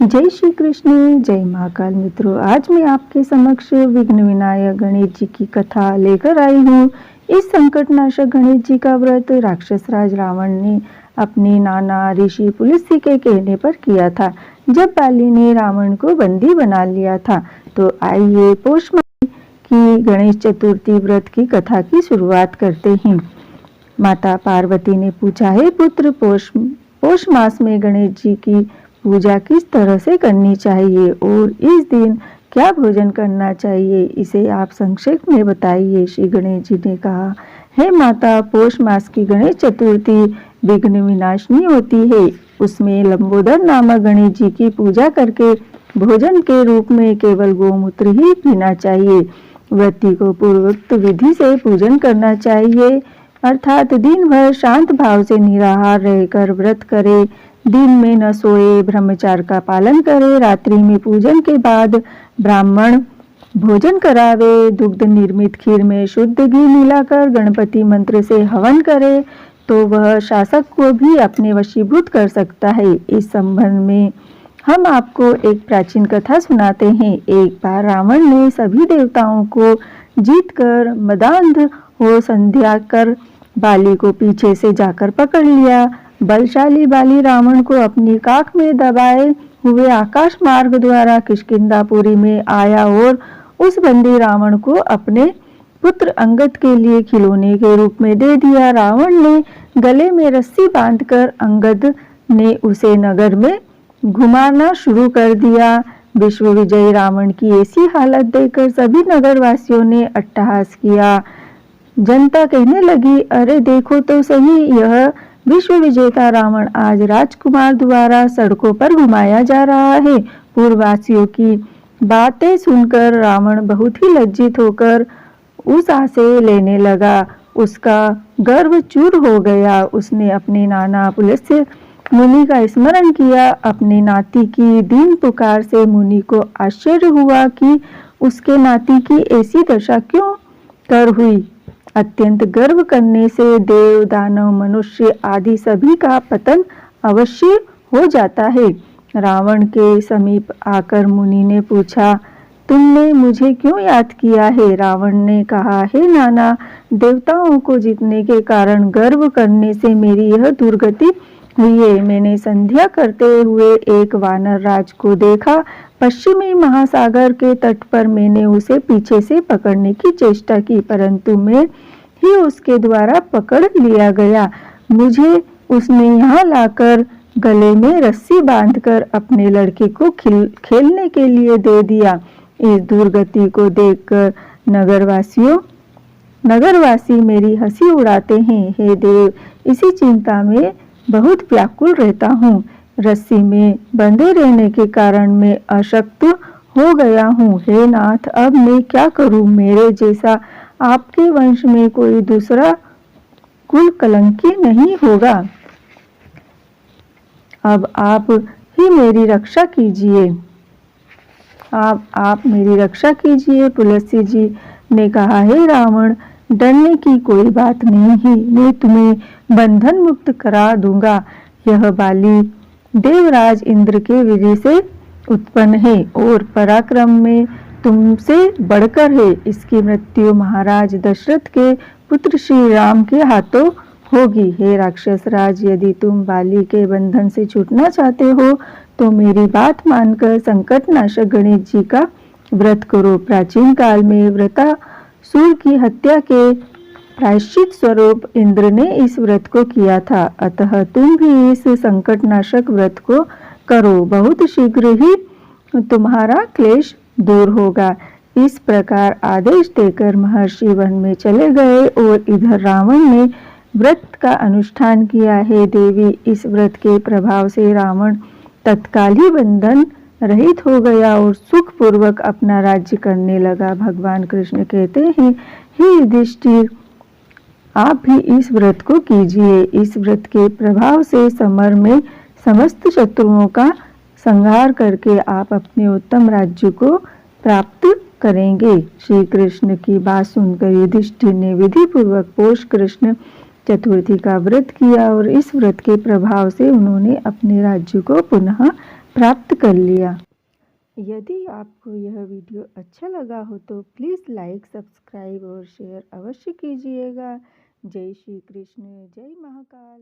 जय श्री कृष्ण, जय महाकाल। मित्रों, आज मैं आपके समक्ष विघ्न विनायक गणेश जी की कथा लेकर आई हूँ। इस संकटनाशक गणेश जी का व्रत राक्षस राज रावण ने अपने नाना ऋषि पुलस्त्य के कहने पर किया था, जब बाली ने रावण को बंदी बना लिया था। तो आइए पौष माह की गणेश चतुर्थी व्रत की कथा की शुरुआत करते हैं। माता पार्वती ने पूछा, हे पुत्र, पौष मास में गणेश जी की पूजा किस तरह से करनी चाहिए और इस दिन क्या भोजन करना चाहिए, इसे आप संक्षेप में बताइए। श्री गणेश जी ने कहा, हे माता, पौष मास की गणेश चतुर्थी विघ्न विनाशिनी होती है। उसमें लंबोदर नामक गणेश जी की पूजा करके भोजन के रूप में केवल गोमूत्र ही पीना चाहिए। व्रती को पूर्वोक्त विधि से पूजन करना चाहिए, अर्थात दिन भर शांत भाव से निराहार रहकर व्रत करे, दिन में न सोए, ब्रह्मचार्य का पालन करे, रात्रि में पूजन के बाद ब्राह्मण भोजन करावे, दुग्ध निर्मित खीर में शुद्ध घी मिलाकर गणपति मंत्र से हवन करे तो वह शासक को भी अपने वशीभूत कर सकता है। इस संबंध में हम आपको एक प्राचीन कथा सुनाते हैं। एक बार रावण ने सभी देवताओं को जीतकर मदांध हो संध्या कर बाली को पीछे से जाकर पकड़ लिया। बलशाली बाली रावण को अपनी काख में दबाए हुए आकाश मार्ग द्वारा किष्किंधापुरी में आया और उस बंदी रावण को अपने पुत्र अंगद के लिए खिलौने के रूप में दे दिया। रावण ने गले में रस्सी बांधकर अंगद ने उसे नगर में घुमाना शुरू कर दिया। विश्व विजयी रावण की ऐसी हालत देखकर सभी नगरवासियों ने अट्टहास किया। जनता कहने लगी, अरे देखो तो सही, यह विश्व विजेता रावण आज राजकुमार द्वारा सड़कों पर घुमाया जा रहा है। पूर्ववासियों की बातें सुनकर रावण बहुत ही लज्जित होकर उस आशय लेने लगा। उसका गर्व चूर हो गया। उसने अपने नाना पुलस्त्य मुनि का स्मरण किया। अपने नाती की दीन पुकार से मुनि को आश्चर्य हुआ कि उसके नाती की ऐसी दशा क्यों कर हुई। अत्यंत गर्व करने से देव, दानव, मनुष्य आदि सभी का पतन अवश्य हो जाता है। रावण के समीप आकर मुनि ने पूछा, तुमने मुझे क्यों याद किया है? रावण ने कहा, हे नाना, देवताओं को जीतने के कारण गर्व करने से मेरी यह दुर्गति हुई है। मैंने संध्या करते हुए एक वानर राज को देखा। पश्चिमी महासागर के तट पर मैंने उसे पीछे से पकड़ने की चेष्टा की, परंतु मैं ही उसके द्वारा पकड़ लिया गया। मुझे उसने यहाँ लाकर गले में रस्सी बांधकर अपने लड़के को खेलने के लिए दे दिया। इस दुर्गति को देखकर नगरवासी मेरी हंसी उड़ाते हैं। हे देव, इसी चिंता में बहुत व्याकुल रहता हूँ। रस्सी में बंधे रहने के कारण मैं अशक्त हो गया हूँ। हे नाथ, अब मैं क्या करूँ? मेरे जैसा आपके वंश में कोई दूसरा कुल कलंकी नहीं होगा। अब आप ही मेरी रक्षा कीजिए। आप मेरी रक्षा कीजिए। पुलस्त्य जी ने कहा, हे रावण, डरने की कोई बात नहीं है। मैं तुम्हें बंधन मुक्त करा दूंगा। यह बाली देवराज इंद्र के वीर्य से उत्पन्न है और पराक्रम में तुमसे बढ़कर है। इसकी मृत्यु महाराज दशरथ के पुत्र श्री राम के हाथों होगी। हे राक्षस राज, यदि तुम बाली के बंधन से छूटना चाहते हो तो मेरी बात मानकर संकटनाशक गणेश जी का व्रत करो। प्राचीन काल में वृत्रासुर की हत्या के प्रायश्चित स्वरूप इंद्र ने इस व्रत को किया था, अतः तुम भी इस संकटनाशक व्रत को करो। बहुत शीघ्र ही तुम्हारा क्लेश दूर होगा। इस प्रकार आदेश देकर महर्षि वन में चले गए और इधर रावण ने व्रत का अनुष्ठान किया। है देवी, इस व्रत के प्रभाव से रावण तत्काल ही बंधन रहित हो गया और सुख पूर्वक अपना राज्य करने लगा। भगवान कृष्ण कहते हैं, हे युधिष्ठिर, आप भी इस व्रत को कीजिए। इस व्रत के प्रभाव से समर में समस्त शत्रुओं का संहार करके आप अपने उत्तम राज्य को प्राप्त करेंगे। श्री कृष्ण की बात सुनकर युधिष्ठिर ने विधि पूर्वक पौष कृष्ण चतुर्थी का व्रत किया और इस व्रत के प्रभाव से उन्होंने अपने राज्य को पुनः प्राप्त कर लिया। यदि आपको यह वीडियो अच्छा लगा हो तो प्लीज़ लाइक, सब्सक्राइब और शेयर अवश्य कीजिएगा। जय श्री कृष्ण, जय महाकाल।